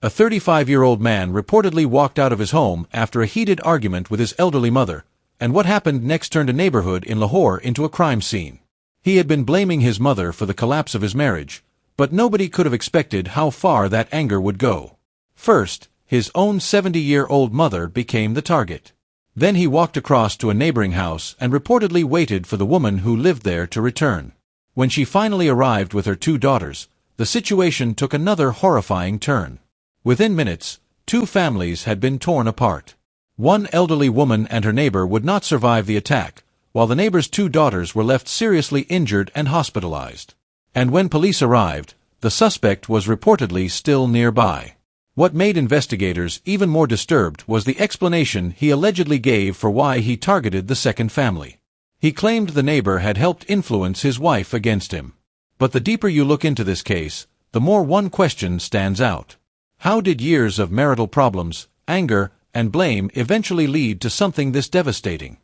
A 35-year-old man reportedly walked out of his home after a heated argument with his elderly mother, and what happened next turned a neighborhood in Lahore into a crime scene. He had been blaming his mother for the collapse of his marriage, but nobody could have expected how far that anger would go. First, his own 70-year-old mother became the target. Then he walked across to a neighboring house and reportedly waited for the woman who lived there to return. When she finally arrived with her 2 daughters, the situation took another horrifying turn. Within minutes, 2 families had been torn apart. One elderly woman and her neighbor would not survive the attack, while the neighbor's 2 daughters were left seriously injured and hospitalized. And when police arrived, the suspect was reportedly still nearby. What made investigators even more disturbed was the explanation he allegedly gave for why he targeted the second family. He claimed the neighbor had helped influence his wife against him. But the deeper you look into this case, the more one question stands out. How did years of marital problems, anger, and blame eventually lead to something this devastating?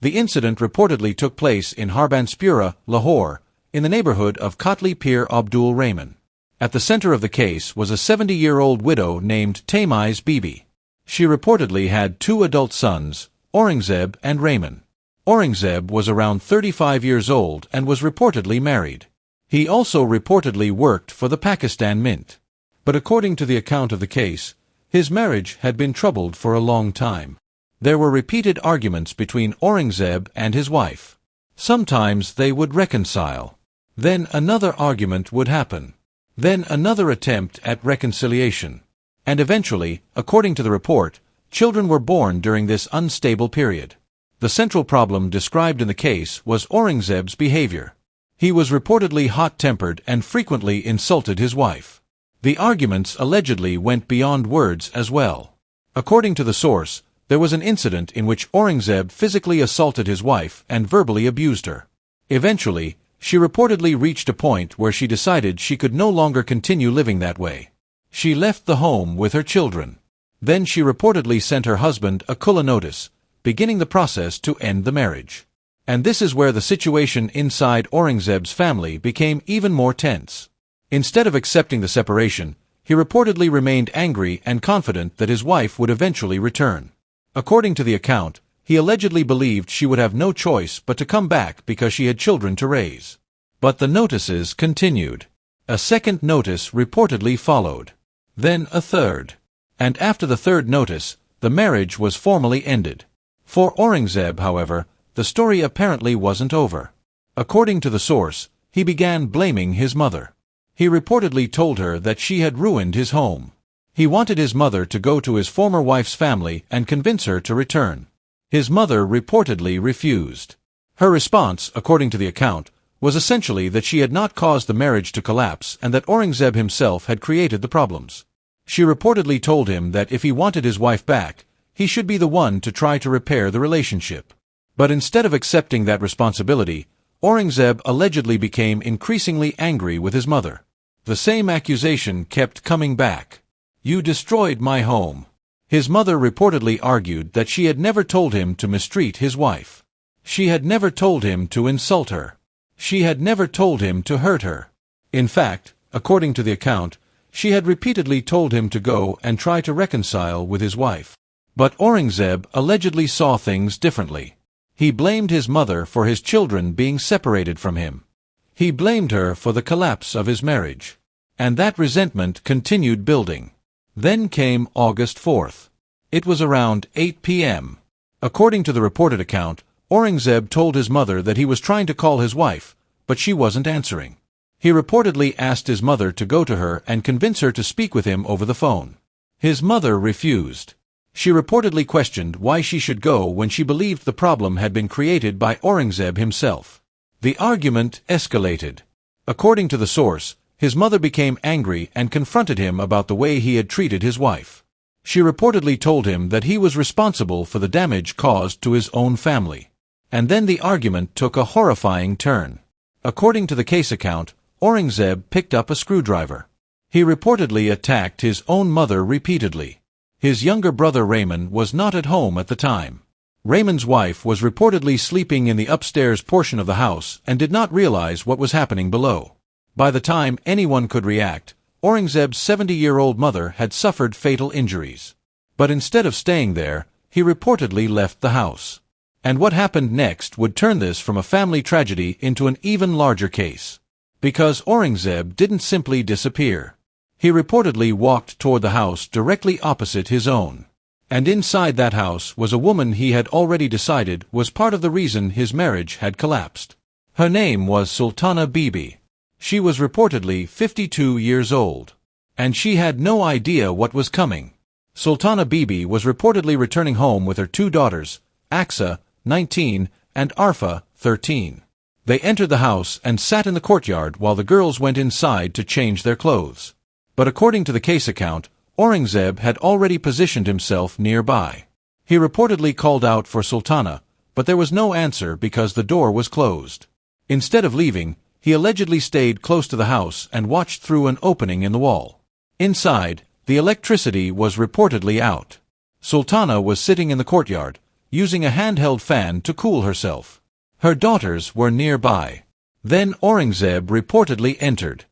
The incident reportedly took place in Harbanspura, Lahore, in the neighborhood of Kotli Pir Abdul Rahman. At the center of the case was a 70-year-old widow named Tamiz Bibi. She reportedly had 2 adult sons, Aurangzeb and Rahman. Aurangzeb was around 35 years old and was reportedly married. He also reportedly worked for the Pakistan Mint. But according to the account of the case, his marriage had been troubled for a long time. There were repeated arguments between Aurangzeb and his wife. Sometimes they would reconcile. Then another argument would happen. Then another attempt at reconciliation. And eventually, according to the report, children were born during this unstable period. The central problem described in the case was Aurangzeb's behavior. He was reportedly hot-tempered and frequently insulted his wife. The arguments allegedly went beyond words as well. According to the source, there was an incident in which Aurangzeb physically assaulted his wife and verbally abused her. Eventually, she reportedly reached a point where she decided she could no longer continue living that way. She left the home with her children. Then she reportedly sent her husband a khula notice, beginning the process to end the marriage. And this is where the situation inside Aurangzeb's family became even more tense. Instead of accepting the separation, he reportedly remained angry and confident that his wife would eventually return. According to the account, he allegedly believed she would have no choice but to come back because she had children to raise. But the notices continued. A second notice reportedly followed. Then a third. And after the third notice, the marriage was formally ended. For Aurangzeb, however, the story apparently wasn't over. According to the source, he began blaming his mother. He reportedly told her that she had ruined his home. He wanted his mother to go to his former wife's family and convince her to return. His mother reportedly refused. Her response, according to the account, was essentially that she had not caused the marriage to collapse and that Aurangzeb himself had created the problems. She reportedly told him that if he wanted his wife back, he should be the one to try to repair the relationship. But instead of accepting that responsibility, Aurangzeb allegedly became increasingly angry with his mother. The same accusation kept coming back. "You destroyed my home." His mother reportedly argued that she had never told him to mistreat his wife. She had never told him to insult her. She had never told him to hurt her. In fact, according to the account, she had repeatedly told him to go and try to reconcile with his wife. But Aurangzeb allegedly saw things differently. He blamed his mother for his children being separated from him. He blamed her for the collapse of his marriage. And that resentment continued building. Then came August 4th. It was around 8 p.m. According to the reported account, Aurangzeb told his mother that he was trying to call his wife, but she wasn't answering. He reportedly asked his mother to go to her and convince her to speak with him over the phone. His mother refused. She reportedly questioned why she should go when she believed the problem had been created by Aurangzeb himself. The argument escalated. According to the source, his mother became angry and confronted him about the way he had treated his wife. She reportedly told him that he was responsible for the damage caused to his own family. And then the argument took a horrifying turn. According to the case account, Aurangzeb picked up a screwdriver. He reportedly attacked his own mother repeatedly. His younger brother Rahman was not at home at the time. Rahman's wife was reportedly sleeping in the upstairs portion of the house and did not realize what was happening below. By the time anyone could react, Aurangzeb's 70-year-old mother had suffered fatal injuries. But instead of staying there, he reportedly left the house. And what happened next would turn this from a family tragedy into an even larger case. Because Aurangzeb didn't simply disappear. He reportedly walked toward the house directly opposite his own. And inside that house was a woman he had already decided was part of the reason his marriage had collapsed. Her name was Sultana Bibi. She was reportedly 52 years old. And she had no idea what was coming. Sultana Bibi was reportedly returning home with her two daughters, Aksa, 19, and Arfa, 13. They entered the house and sat in the courtyard while the girls went inside to change their clothes. But according to the case account, Aurangzeb had already positioned himself nearby. He reportedly called out for Sultana, but there was no answer because the door was closed. Instead of leaving, he allegedly stayed close to the house and watched through an opening in the wall. Inside, the electricity was reportedly out. Sultana was sitting in the courtyard, using a handheld fan to cool herself. Her daughters were nearby. Then Aurangzeb reportedly entered.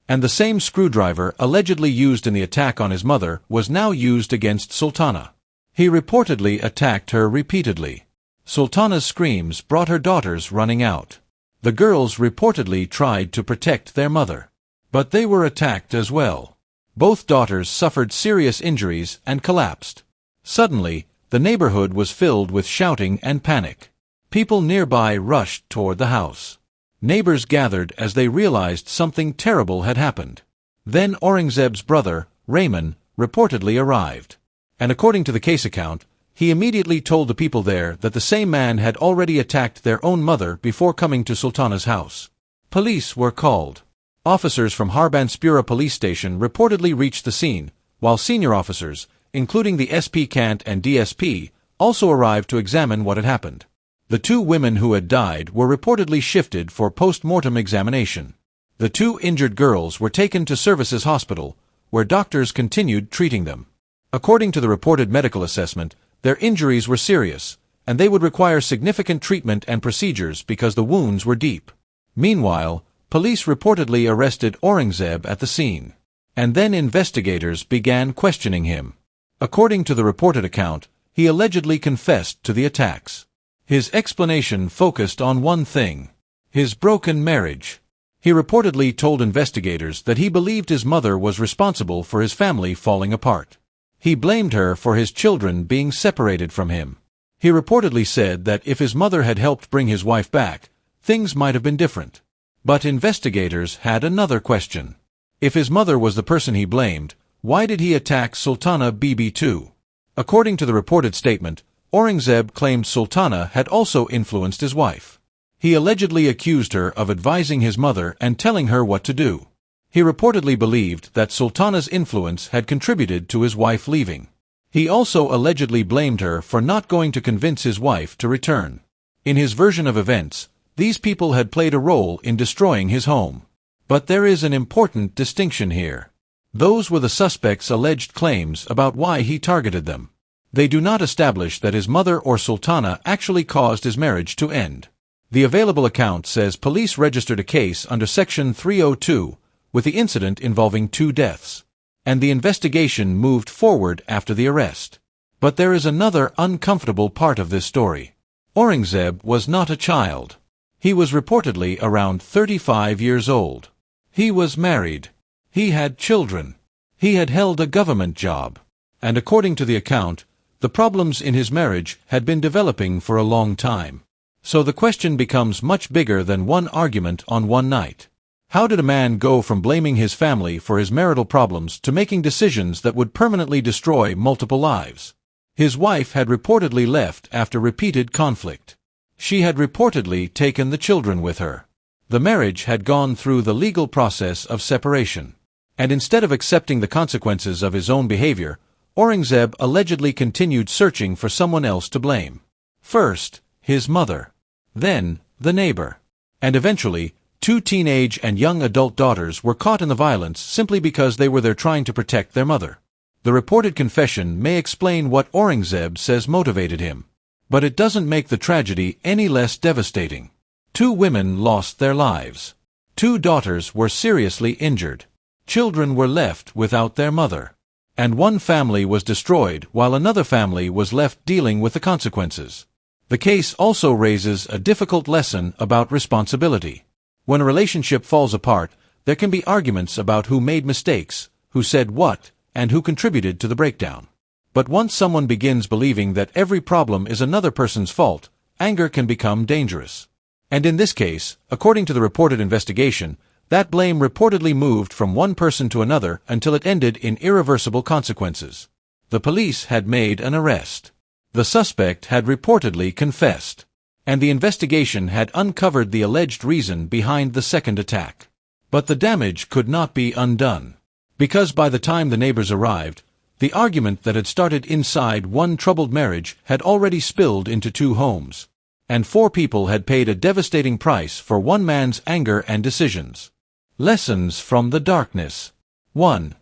And the same screwdriver allegedly used in the attack on his mother was now used against Sultana. He reportedly attacked her repeatedly. Sultana's screams brought her daughters running out. The girls reportedly tried to protect their mother. But they were attacked as well. Both daughters suffered serious injuries and collapsed. Suddenly, the neighborhood was filled with shouting and panic. People nearby rushed toward the house. Neighbors gathered as they realized something terrible had happened. Then Aurangzeb's brother, Rayman, reportedly arrived. And according to the case account, he immediately told the people there that the same man had already attacked their own mother before coming to Sultana's house. Police were called. Officers from Harbanspura police station reportedly reached the scene, while senior officers, including the SP Kant and DSP, also arrived to examine what had happened. The two women who had died were reportedly shifted for post-mortem examination. The two injured girls were taken to Services Hospital, where doctors continued treating them. According to the reported medical assessment, their injuries were serious, and they would require significant treatment and procedures because the wounds were deep. Meanwhile, police reportedly arrested Aurangzeb at the scene. And then investigators began questioning him. According to the reported account, he allegedly confessed to the attacks. His explanation focused on one thing: his broken marriage. He reportedly told investigators that he believed his mother was responsible for his family falling apart. He blamed her for his children being separated from him. He reportedly said that if his mother had helped bring his wife back, things might have been different. But investigators had another question. If his mother was the person he blamed, why did he attack Sultana Bibi too? According to the reported statement, Aurangzeb claimed Sultana had also influenced his wife. He allegedly accused her of advising his mother and telling her what to do. He reportedly believed that Sultana's influence had contributed to his wife leaving. He also allegedly blamed her for not going to convince his wife to return. In his version of events, these people had played a role in destroying his home. But there is an important distinction here. Those were the suspect's alleged claims about why he targeted them. They do not establish that his mother or Sultana actually caused his marriage to end. The available account says police registered a case under Section 302, with the incident involving 2 deaths. And the investigation moved forward after the arrest. But there is another uncomfortable part of this story. Aurangzeb was not a child. He was reportedly around 35 years old. He was married. He had children. He had held a government job. And according to the account, the problems in his marriage had been developing for a long time. So the question becomes much bigger than one argument on one night. How did a man go from blaming his family for his marital problems to making decisions that would permanently destroy multiple lives? His wife had reportedly left after repeated conflict. She had reportedly taken the children with her. The marriage had gone through the legal process of separation. And instead of accepting the consequences of his own behavior, Aurangzeb allegedly continued searching for someone else to blame. First, his mother. Then, the neighbor. And eventually, 2 teenage and young adult daughters were caught in the violence simply because they were there trying to protect their mother. The reported confession may explain what Aurangzeb says motivated him. But it doesn't make the tragedy any less devastating. 2 women lost their lives. 2 daughters were seriously injured. Children were left without their mother. And one family was destroyed while another family was left dealing with the consequences. The case also raises a difficult lesson about responsibility. When a relationship falls apart, there can be arguments about who made mistakes, who said what, and who contributed to the breakdown. But once someone begins believing that every problem is another person's fault, anger can become dangerous. And in this case, according to the reported investigation, that blame reportedly moved from one person to another until it ended in irreversible consequences. The police had made an arrest. The suspect had reportedly confessed. And the investigation had uncovered the alleged reason behind the second attack. But the damage could not be undone. Because by the time the neighbors arrived, the argument that had started inside one troubled marriage had already spilled into 2 homes. And 4 people had paid a devastating price for one man's anger and decisions. Lessons from the darkness. 1.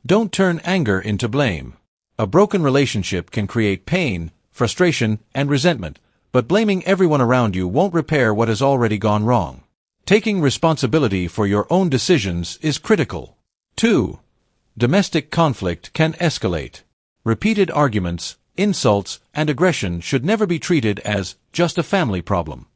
Don't turn anger into blame. A broken relationship can create pain, frustration, and resentment, but blaming everyone around you won't repair what has already gone wrong. Taking responsibility for your own decisions is critical. 2. Domestic conflict can escalate. Repeated arguments, insults, and aggression should never be treated as just a family problem.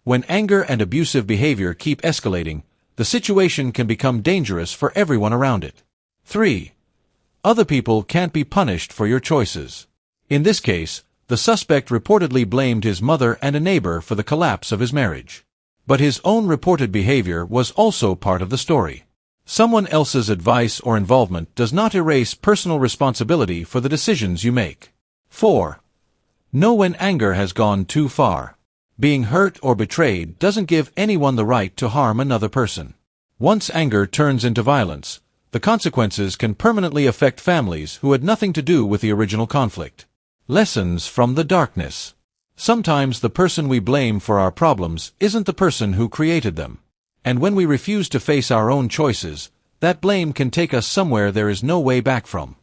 When anger and abusive behavior keep escalating, the situation can become dangerous for everyone around it. 3. Other people can't be punished for your choices. In this case, the suspect reportedly blamed his mother and a neighbor for the collapse of his marriage. But his own reported behavior was also part of the story. Someone else's advice or involvement does not erase personal responsibility for the decisions you make. 4. Know when anger has gone too far. Being hurt or betrayed doesn't give anyone the right to harm another person. Once anger turns into violence, the consequences can permanently affect families who had nothing to do with the original conflict. Lessons from the darkness. Sometimes the person we blame for our problems isn't the person who created them. And when we refuse to face our own choices, that blame can take us somewhere there is no way back from.